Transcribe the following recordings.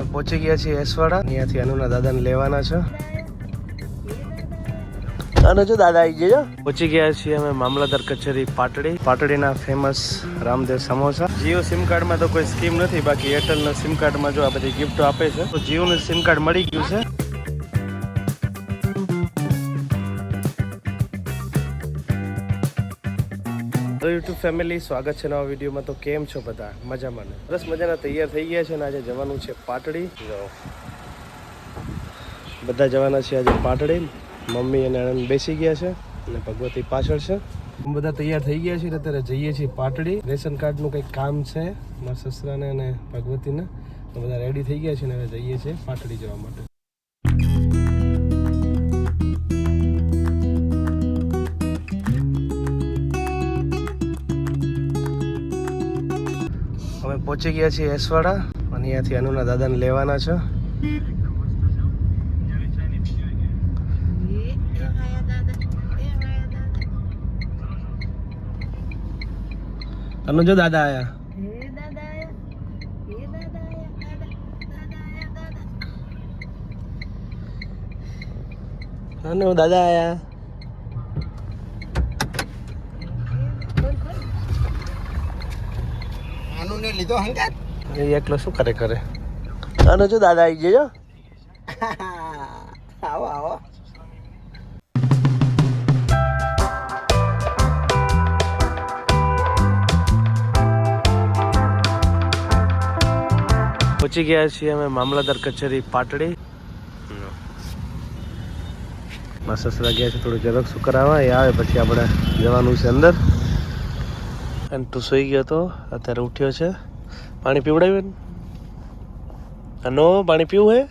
અમે પહોંચી ગયા છીએ એસવાડા. અહીંયાથી અનુના દાદાને લેવાના છે. અને જો દાદા આવી જજો. પહોંચી ગયા છીએ અમે મામલતદાર કચેરી પાટડી. પાટડીના ફેમસ રામદેવ સમોસા. જીઓ સિમ કાર્ડમાં તો કોઈ સ્કીમ નથી, બાકી એરટેલના સિમ કાર્ડમાં જો આ બધી ગિફ્ટો આપે છે. તો જીઓનું સિમ કાર્ડ મળી ગયું છે. તો યુટ્યુબ ફેમિલી, સ્વાગત છે નવા વિડીયોમાં. તો કેમ છો બધા? મજામાં ને? સરસ મજાના તૈયાર થઈ ગયા છે ને આજે જવાનું છે પાટડી. જો બધા જવાના છે આજે પાટડી. મમ્મી અને આનંદ બેસી ગયા છે અને ભગવતી પાછળ છે. બધા તૈયાર થઈ ગયા છે. અત્યારે જઈએ છીએ પાટડી. રેશન કાર્ડનું કંઈક કામ છે મારા સસરાને અને ભગવતીને. તો બધા રેડી થઈ ગયા છે ને હવે જઈએ છીએ પાટડી જવા માટે. અમે પહોંચી ગયા છીએ એસવાડા. અને અહીંયાથી અનુના દાદાને લેવાના છે. અનુ જો દાદા આયા. અનુ દાદા આયા. આનુને લીધો હંગાત. એ એકલો શું કરે? અનુ જો દાદા આવી જજો. આવો આવો. પહોંચી ગયા છીએ અમે મામલતદાર કચેરી પાટડી. મારા સસરા ગયા છે થોડું ઝેરોક્ષ કરાવવા. એ આવે પછી આપણે જવાનું છે અંદર. અને તું સૂઈ ગયો તો અત્યારે ઉઠ્યો છે. પાણી પીવડાવ્યું ને? અનો પાણી પીવું હે?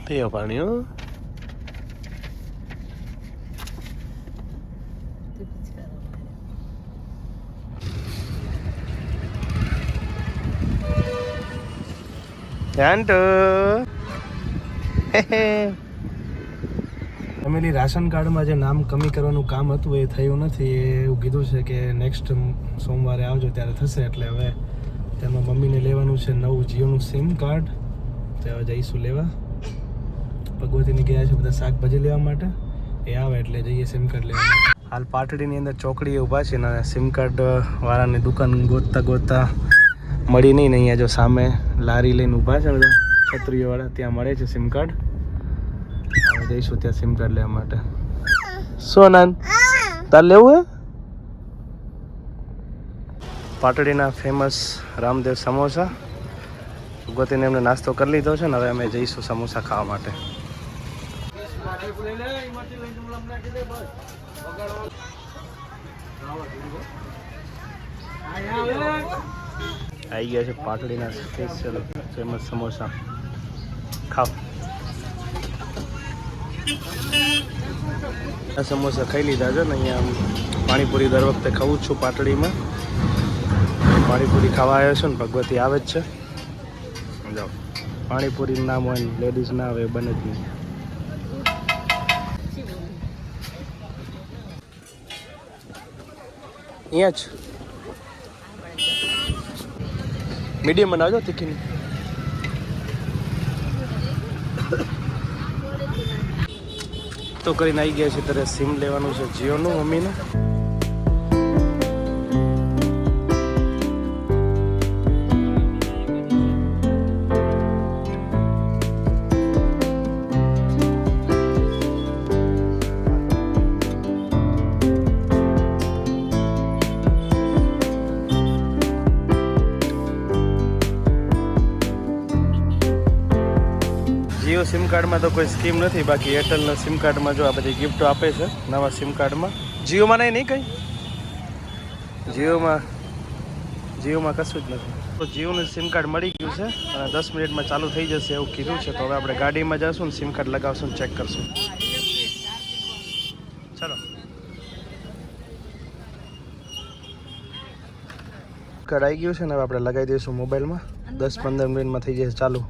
પીઓ પાણી. હો ફેમિલી, રાશન કાર્ડમાં જે નામ કમી કરવાનું કામ હતું એ થયું નથી. એવું કીધું છે કે નેક્સ્ટ સોમવારે આવજો ત્યારે થશે. એટલે હવે તેમાં મમ્મીને લેવાનું છે નવું જીઓનું સિમ કાર્ડ. તો હવે જઈશું લેવા. ભગવતીને ગયા છે બધા શાકભાજી લેવા માટે. એ આવે એટલે જઈએ સિમ કાર્ડ લેવા. હાલ પાટડીની અંદર ચોકડીએ ઊભા છે ને સિમ કાર્ડ વાળાની દુકાન ગોતતા મળી નહીં ને અહીંયા જો સામે લારી લઈને ઊભા છે બધા છત્રીઓવાળા. ત્યાં મળે છે સિમ કાર્ડ. હવે જઈશું ત્યાં સિમ કાર્ડ લેવા માટે. શું આનંદ, તાર લેવું હે? પાટડીના ફેમસ રામદેવ સમોસા. ગોતીને એમને નાસ્તો કરી લીધો છે ને હવે અમે જઈશું સમોસા ખાવા માટે. આવી ગયા છે પાટડીના સ્પેશિયલ ફેમસ સમોસા. ખાઓ. આ સમોસા ખાઈ લીધા છે ને. અહીંયા પાણીપુરી દર વખતે ખાવું જ છું પાટડીમાં. પાણીપુરી ખાવા આવ્યો છું ને ભગવતી આવે જ છે. જાઓ, પાણીપુરીનું નામ હોય ને લેડીઝ ના આવે બને જ નહીં. અહીંયા જ મીડિયમ બનાવજો તીખીની. તો કરીને આવી ગયા છે ત્યારે સિમ લેવાનું છે જીઓનું મમ્મીને. જીઓ સિમ કાર્ડમાં તો કોઈ સ્કીમ નથી, બાકી એરટેલના સિમ કાર્ડમાં જો આ બધી ગિફ્ટો આપે છે નવા સિમ કાર્ડમાં. જીઓમાં નહીં કંઈ. જીઓમાં કશું જ નથી. તો જીઓનું સિમ કાર્ડ મળી ગયું છે અને 10 મિનિટમાં ચાલુ થઈ જશે એવું કીધું છે. તો હવે આપણે ગાડીમાં જઈશું ને સિમ કાર્ડ લગાવશું ને ચેક કરશું. ચાલો. કાર્ડ આવી ગયું છે ને હવે આપણે લગાવી દઈશું મોબાઈલમાં. 10-15 મિનિટમાં થઈ જશે ચાલુ.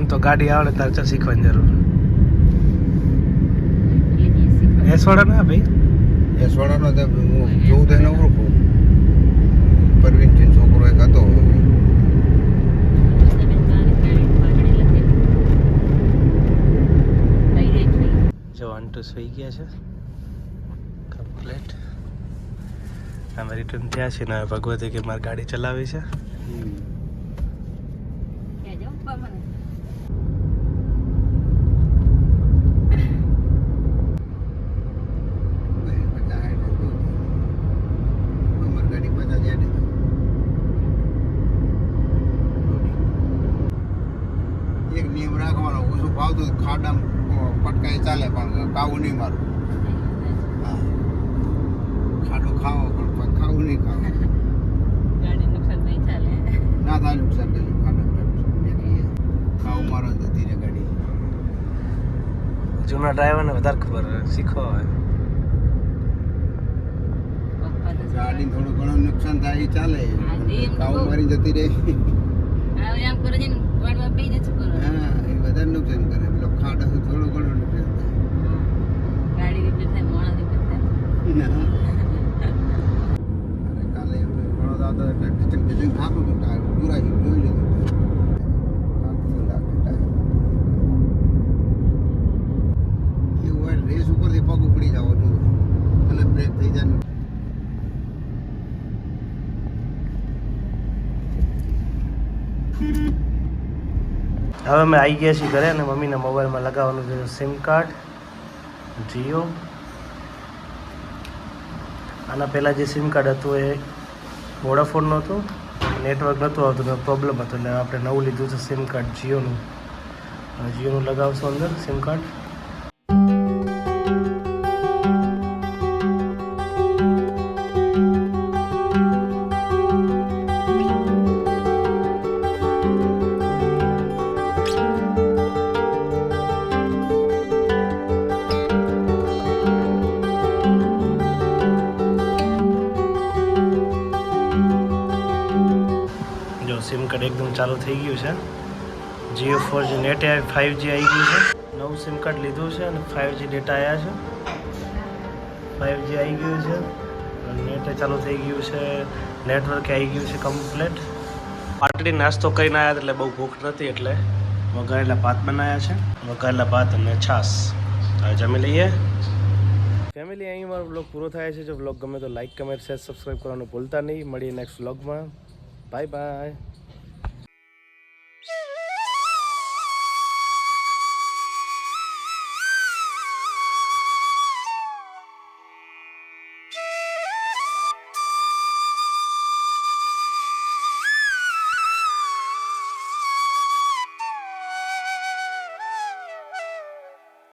તો ગાડી આવડે તારે ચાલ શીખવાની જરૂર. એસવાડા ના ભાઈ, એસવાડાનો હું જોઉં તો એને ઓળખું. પરવીનજી છોકરો એક હતો. જો અંટુ સુઈ ગયા છે કમ્પ્લીટ. અમે રિટર્ન થયા છીએ ને ભગવતી કે મારી ગાડી ચલાવી છે. એક નિયમ રાખવાનો, ઓછું ભાવતું ખાડામાં પટકાઈ ચાલે પણ કાવું નહીં મારું. હા, ખાડો ખાવો પણ ખાવું નહીં ખાવું. ના થાય નુકસાન કર્યું ખાડા ખાવું મારો તો ધીરે ગાડી. જૂના ડ્રાઈવરને વધારે ખબર શીખવા હોય. ગાડી થોડું ઘણું નુકસાન થાય એ ચાલે, કાવું મારી જતી રહે. હા, એ વધારે નુકસાન કરે. પેલો ખાડા થોડું ઘણું નુકસાન થાય. અરે કાલે ઘણો દાદો એટલે ટીચિંગ થતું હતું. ટાયર પૂરા જોઈ લીધું. એવું હોય રેસ ઉપરથી પગ ઉપડી જાવ જોઈએ અને બ્રેક થઈ જાય. હવે અમે આવી ગયા છીએ ઘરે અને મમ્મીના મોબાઈલમાં લગાવવાનું છે સિમ કાર્ડ જીઓ. આના પહેલાં જે સિમ કાર્ડ હતું એ વોડાફોનનું હતું, નેટવર્ક નહોતું આવતું, પ્રોબ્લેમ હતો, એટલે આપણે નવું લીધું છે સિમ કાર્ડ જીઓનું. જીઓનું લગાવશું અંદર સિમ કાર્ડ. સિમ કાર્ડ એકદમ ચાલુ થઈ ગયું છે. જીઓ 4G નેટ 5G આવી ગયું છે. નવું સિમ કાર્ડ લીધું છે અને 5G ડેટા આવ્યા છે. 5G આવી ગયું છે, નેટ ચાલુ થઈ ગયું છે, નેટવર્ક આવી ગયું છે કમ્પ્લીટ. પાટડી નાસ્તો કરીને આવ્યા એટલે બહુ ભૂખ નથી, એટલે વઘારેલા ભાત બનાવ્યા છે. વઘારેલા ભાત અને છાશ. હવે જમી લઈએ. ફેમિલી, અહીં મારો વ્લોગ પૂરો થાય છે. જો વ્લોગ ગમે તો લાઈક, કમેન્ટ, શેર, સબસ્ક્રાઈબ કરવાનું ભૂલતા નહીં. મળીએ નેક્સ્ટ વ્લોગમાં. Bye bye.